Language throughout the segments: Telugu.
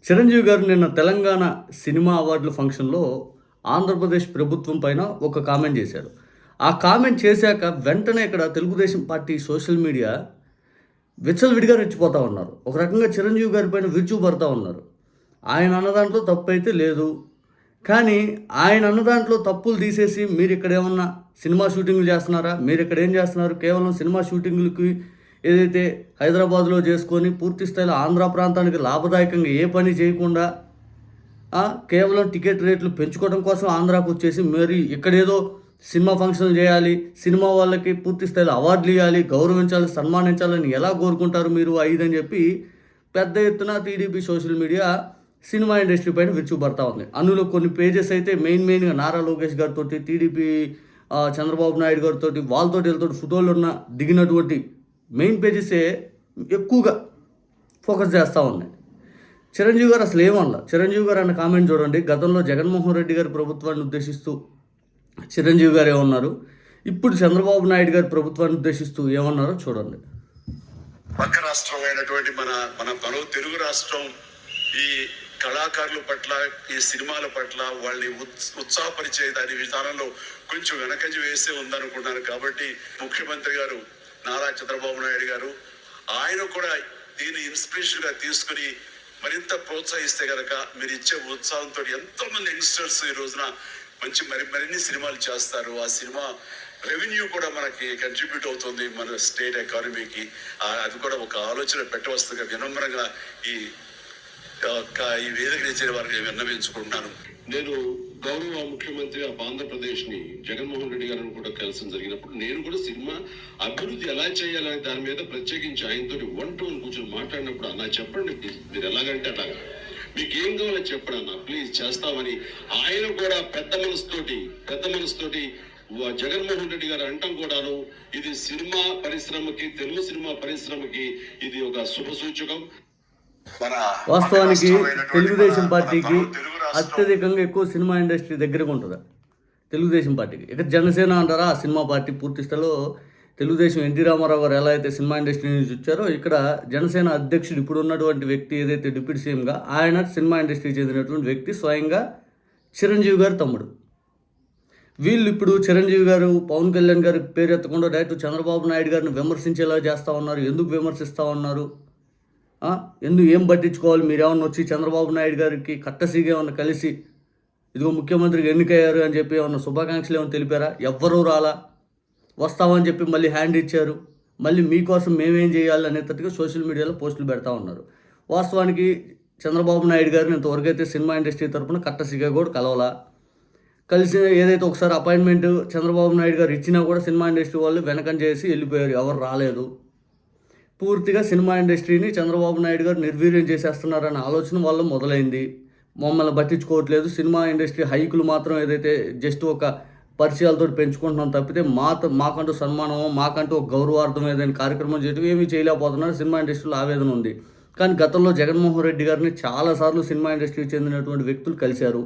చిరంజీవి గారు నిన్న తెలంగాణ సినిమా అవార్డుల ఫంక్షన్‌లో ఆంధ్రప్రదేశ్ ప్రభుత్వం పైన ఒక కామెంట్ చేశారు. ఆ కామెంట్ చేశాక వెంటనే ఇక్కడ తెలుగుదేశం పార్టీ సోషల్ మీడియా విచ్చలవిడిగా రెచ్చిపోతా ఉన్నారు. ఒక రకంగా చిరంజీవి గారి పైన విరుచుకుపడతా ఉన్నారు. ఆయన అన్న దాంట్లో తప్పైతే లేదు. కానీ ఆయన అన్న దాంట్లో తప్పులు తీసేసి మీరిక్కడేమన్నా సినిమా షూటింగులు చేస్తున్నారా? మీరిక్కడ ఏం చేస్తున్నారు? కేవలం సినిమా షూటింగులకి ఏదైతే హైదరాబాద్‌లో చేసుకొని పూర్తి స్థాయిలో ఆంధ్ర ప్రాంతానికి లాభదాయకంగా ఏ పని చేయకుండా కేవలం టికెట్ రేట్లు పెంచుకోవడం కోసం ఆంధ్రాకొచ్చేసి మరి ఇక్కడేదో సినిమా ఫంక్షన్లు చేయాలి, సినిమా వాళ్ళకి పూర్తి స్థాయిలో అవార్డులు ఇవ్వాలి, గౌరవించాలి, సన్మానించాలని ఎలా కోరుకుంటారు మీరు అని చెప్పి పెద్ద ఎత్తున TDP social media cinema industry పైన విరుచుకుపడతా ఉంది. అందులో కొన్ని పేజెస్ అయితే మెయిన్‌గా నారా లోకేష్ గారితోటి, టీడీపీ చంద్రబాబు నాయుడు గారితోటి వీళ్ళతోటి ఫోటోలున్న దిగినటువంటి మెయిన్ పేజెసే ఎక్కువగా ఫోకస్ చేస్తూ ఉన్నాయి. చిరంజీవి గారు అసలు ఏమనలా. చిరంజీవి గారు అన్న కామెంట్ చూడండి. గతంలో జగన్మోహన్ రెడ్డి గారి ప్రభుత్వాన్ని ఉద్దేశిస్తూ చిరంజీవి గారు ఏమన్నారు, ఇప్పుడు చంద్రబాబు నాయుడు గారి ప్రభుత్వాన్ని ఉద్దేశిస్తూ ఏమన్నారో చూడండి. పక్క రాష్ట్రం అయినటువంటి మన మన మన తెలుగు రాష్ట్రం ఈ కళాకారుల పట్ల, ఈ సినిమాల పట్ల వాళ్ళని ఉత్సాహపరిచే దాని విధానంలో కొంచెం వెనకంజ వేసే ఉందనుకున్నాను. కాబట్టి ముఖ్యమంత్రి గారు నారా చంద్రబాబు నాయుడు గారు ఆయన కూడా దీన్ని ఇన్స్పిరేషన్ గా తీసుకుని మరింత ప్రోత్సహిస్తే గనక మీరు ఇచ్చే ఉత్సాహంతో ఎంతో మంది యంగ్స్టర్స్ ఈ రోజున మరిన్ని సినిమాలు చేస్తారు. ఆ సినిమా రెవెన్యూ కూడా మనకి కంట్రిబ్యూట్ అవుతుంది మన స్టేట్ ఎకానమీకి. అది కూడా ఒక ఆలోచన పెట్టవలసిందిగా వినమ్రంగా ఈ వేదిక ఇచ్చిన వారికి విన్నవించుకుంటున్నాను. నేను గౌరవ ముఖ్యమంత్రి ఆఫ్ ఆంధ్రప్రదేశ్ ని జగన్మోహన్ రెడ్డి గారిని కూడా కలిసి జరిగినప్పుడు నేను కూడా సినిమా అభివృద్ధి ఎలా చేయాలనే దాని మీద ప్రత్యేకించి ఆయనతో వన్ టు వన్ కూర్చొని మాట్లాడినప్పుడు అన్న చెప్పండి మీరు ఎలాగంటే అలాగా మీకు ఏం కావాలో చెప్పండి అన్న ప్లీజ్ చేస్తామని ఆయన కూడా పెద్ద మనసుతోటి జగన్మోహన్ రెడ్డి గారు అంటాం కూడాను. ఇది సినిమా పరిశ్రమకి, తెలుగు సినిమా పరిశ్రమకి ఇది ఒక శుభ సూచకం. వాస్తవానికి తెలుగుదేశం పార్టీకి అత్యధికంగా ఎక్కువ సినిమా ఇండస్ట్రీ దగ్గరగా ఉంటుంది తెలుగుదేశం పార్టీకి. ఇక జనసేన అంటారా ఆ సినిమా పార్టీ పూర్తి స్థాయిలో తెలుగుదేశం ఎన్టీ రామారావు గారు ఎలా అయితే సినిమా ఇండస్ట్రీ నుంచి వచ్చారో ఇక్కడ జనసేన అధ్యక్షుడు ఇప్పుడు ఉన్నటువంటి వ్యక్తి ఏదైతే డిప్యూటీ సీఎంగా ఆయన సినిమా ఇండస్ట్రీకి చెందినటువంటి వ్యక్తి స్వయంగా చిరంజీవి గారు తమ్ముడు. వీళ్ళు ఇప్పుడు చిరంజీవి గారు పవన్ కళ్యాణ్ గారి పేరు ఎత్తకుండా డైరెక్ట్ చంద్రబాబు నాయుడు గారిని విమర్శించేలా చేస్తూ ఉన్నారు. ఎందుకు విమర్శిస్తూ ఉన్నారు? ఏం పట్టించుకోవాలి? మీరేమన్నా వచ్చి చంద్రబాబు నాయుడు గారికి కట్టసిగా ఏమన్నా కలిసి ఇదిగో ముఖ్యమంత్రికి ఎన్నికయ్యారు అని చెప్పి ఏమన్నా శుభాకాంక్షలు ఏమన్నా తెలిపారా? ఎవ్వరూ రాలా. వస్తామని చెప్పి మళ్ళీ హ్యాండ్ ఇచ్చారు. మళ్ళీ మీకోసం మేమేం చేయాలి అనేటట్టుగా సోషల్ మీడియాలో పోస్టులు పెడతా ఉన్నారు. వాస్తవానికి చంద్రబాబు నాయుడు గారిని ఇంతవరకు అయితే సినిమా ఇండస్ట్రీ తరఫున కట్టసిగా కూడా కలవలా. కలిసి ఏదైతే ఒకసారి అపాయింట్మెంట్ చంద్రబాబు నాయుడు గారు ఇచ్చినా కూడా సినిమా ఇండస్ట్రీ వాళ్ళు వెనకం చేసి వెళ్ళిపోయారు. ఎవరు రాలేదు. పూర్తిగా సినిమా ఇండస్ట్రీని చంద్రబాబు నాయుడు గారు నిర్వీర్యం చేసేస్తున్నారనే ఆలోచన వల్ల మొదలైంది. మమ్మల్ని పట్టించుకోవట్లేదు, సినిమా ఇండస్ట్రీ హైకులు మాత్రం ఏదైతే జస్ట్ ఒక పరిచయాలతో పెంచుకుంటున్నాం తప్పితే మాకంటూ సన్మానమో మాకంటూ ఒక గౌరవార్థం ఏదైనా కార్యక్రమం చేయడం ఏమీ చేయలేకపోతున్నారు. సినిమా ఇండస్ట్రీలో ఆవేదన ఉంది. కానీ గతంలో జగన్మోహన్ రెడ్డి గారిని చాలాసార్లు సినిమా ఇండస్ట్రీకి చెందినటువంటి వ్యక్తులు కలిశారు.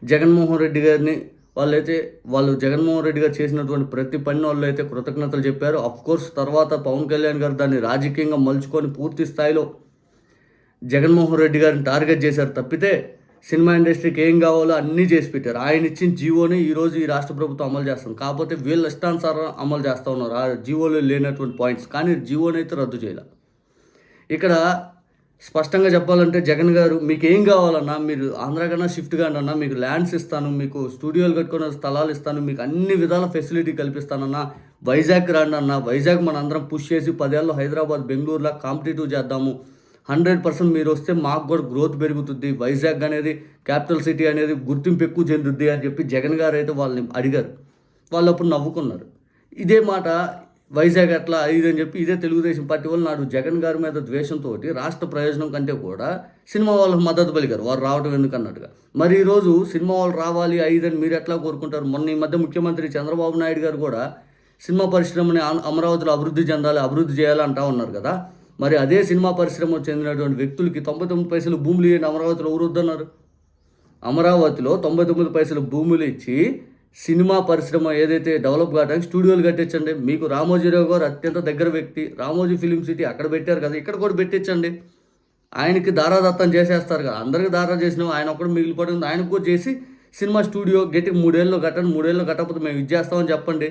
జగన్మోహన్ రెడ్డి గారిని వాళ్ళు జగన్మోహన్ రెడ్డి గారు చేసినటువంటి ప్రతి పని వాళ్ళు అయితే కృతజ్ఞతలు చెప్పారు. అఫ్కోర్స్ తర్వాత పవన్ కళ్యాణ్ గారు దాన్ని రాజకీయంగా మలుచుకొని పూర్తి స్థాయిలో జగన్మోహన్ రెడ్డి గారిని టార్గెట్ చేశారు తప్పితే సినిమా ఇండస్ట్రీకి ఏం కావాలో అన్నీ చేసి పెట్టారు. ఆయన ఇచ్చిన జీవోని ఈరోజు ఈ రాష్ట్ర ప్రభుత్వం అమలు చేస్తుంది. కాకపోతే వీళ్ళ ఇష్టానుసారం అమలు చేస్తూ ఉన్నారు ఆ జీవోలో లేనటువంటి పాయింట్స్. కానీ జీవోని అయితే రద్దు చేయాలి. ఇక్కడ స్పష్టంగా చెప్పాలంటే జగన్ గారు మీకు ఏం కావాలన్నా మీరు ఆంధ్ర కన్నా షిఫ్ట్ కాండి అన్నా, మీకు ల్యాండ్స్ ఇస్తాను, మీకు స్టూడియోలు కట్టుకునే స్థలాలు ఇస్తాను, మీకు అన్ని విధాల ఫెసిలిటీ కల్పిస్తానన్నా, వైజాగ్ రాండి అన్న, వైజాగ్ మన అందరం పుష్ చేసి 10 ఏళ్ళు హైదరాబాద్ బెంగళూరులా కాంపిటేటివ్ చేద్దాము. 100% మీరు వస్తే మాకు కూడా గ్రోత్ పెరుగుతుంది, వైజాగ్ అనేది క్యాపిటల్ సిటీ అనేది గుర్తింపు ఎక్కువ చెందుద్ది అని చెప్పి జగన్ గారు అయితే వాళ్ళని అడిగారు. వాళ్ళు అప్పుడు నవ్వుకున్నారు. ఇదే మాట వైజాగ్ అట్లా అని చెప్పి ఇదే తెలుగుదేశం పార్టీ వాళ్ళు నాడు జగన్ గారి మీద ద్వేషంతో రాష్ట్ర ప్రయోజనం కంటే కూడా సినిమా వాళ్ళకి మద్దతు పలికారు. వారు రావడం ఎందుకన్నట్టుగా. మరి ఈరోజు సినిమా వాళ్ళు రావాలి అని మీరు ఎట్లా కోరుకుంటారు? మొన్న ఈ మధ్య ముఖ్యమంత్రి చంద్రబాబు నాయుడు గారు కూడా సినిమా పరిశ్రమని అమరావతిలో అభివృద్ధి చేయాలి అంటా ఉన్నారు కదా. మరి అదే సినిమా పరిశ్రమకు చెందినటువంటి వ్యక్తులకి 99 పైసలు భూములు ఇవ్వండి అమరావతిలో ఎవరు వద్దన్నారు? అమరావతిలో 99 పైసలు భూములు ఇచ్చి సినిమా పరిశ్రమ ఏదైతే డెవలప్ కావడానికి స్టూడియోలు కట్టించండి. మీకు రామోజీరావు గారు అత్యంత దగ్గర వ్యక్తి, రామోజీ ఫిలిం సిటీ అక్కడ పెట్టారు కదా, ఇక్కడ కూడా పెట్టించండి. ఆయనకి దారాదత్తం చేసేస్తారు కదా, అందరికీ దారా చేసినాం, ఆయన ఒక్కడు మిగిలిపోవడం, ఆయనకు కూడా చేసి సినిమా స్టూడియో గట్టి 3 ఏళ్ళలో కట్టండి, 3 ఏళ్ళలో కట్టకపోతే మేము ఇది చేస్తామని చెప్పండి.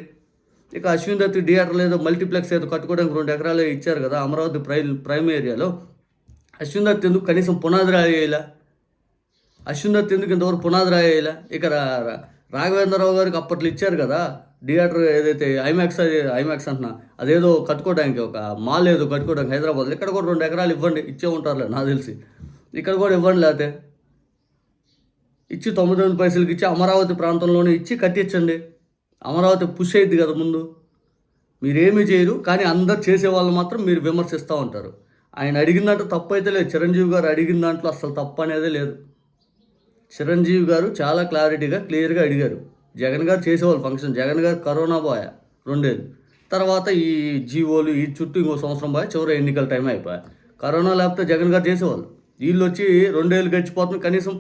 ఇక అశ్విన్ దత్ థియేటర్ ఏదో మల్టీప్లెక్స్ ఏదో కట్టుకోవడానికి 2 ఎకరాలు ఇచ్చారు కదా అమరావతి ప్రైమ్ ఏరియాలో. అశ్విన్ దత్ ఎందుకు కనీసం పునాది రాయేలా? అశ్విన్ దత్ ఎందుకు ఇంతవరకు పునాది రాయేలా? ఇక రాఘవేంద్రరావు గారికి అప్పట్లో ఇచ్చారు కదా థియేటర్, ఏదైతే ఐమాక్స్ అంటున్నా, అదేదో కట్టుకోవడానికి ఒక మాల్ ఏదో కట్టుకోవడానికి హైదరాబాద్లో, ఇక్కడ కూడా 2 ఎకరాలు ఇవ్వండి, ఇచ్చే ఉంటారులే నాకు తెలిసి. ఇక్కడ కూడా ఇవ్వండి, లేకపోతే ఇచ్చి 99 పైసలకి ఇచ్చి అమరావతి ప్రాంతంలోనే ఇచ్చి కట్టించండి. అమరావతి పుష్ అయ్యిద్ది కదా ముందు. మీరేమీ చేయరు, కానీ అందరు చేసే వాళ్ళు మాత్రం మీరు విమర్శిస్తూ ఉంటారు. ఆయన అడిగిన దాంట్లో తప్పు అయితే లేదు, చిరంజీవి గారు అడిగిన దాంట్లో అసలు తప్పు అనేదే లేదు. చిరంజీవి గారు చాలా క్లియర్గా అడిగారు. జగన్ గారు చేసేవాళ్ళు ఫంక్షన్, జగన్ గారు కరోనా పోయా 2 ఏళ్ళు, తర్వాత ఈ జీవోలు ఈ చుట్టూ ఇంకో సంవత్సరం పోయా, చివరి ఎన్నికల టైం అయిపోయా. కరోనా లేకపోతే జగన్ గారు చేసేవాళ్ళు. వీళ్ళు వచ్చి 2 ఏళ్ళు గడిచిపోతుంది, కనీసం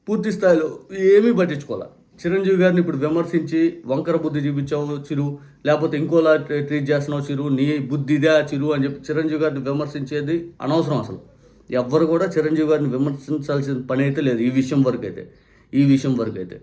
పూర్తి స్థాయిలో ఏమీ పట్టించుకోవాలి. చిరంజీవి గారిని ఇప్పుడు విమర్శించి వంకర బుద్ధి చూపించావు చిరు, లేకపోతే ఇంకోలా ట్రీట్ చేస్తున్నావు చిరు, నీ బుద్ధి ఇదే చిరు అని చెప్పి చిరంజీవి గారిని విమర్శించేది అనవసరం. అసలు ఎవ్వరు కూడా చిరంజీవి గారిని విమర్శించాల్సిన పని అయితే లేదు ఈ విషయం వరకు అయితే.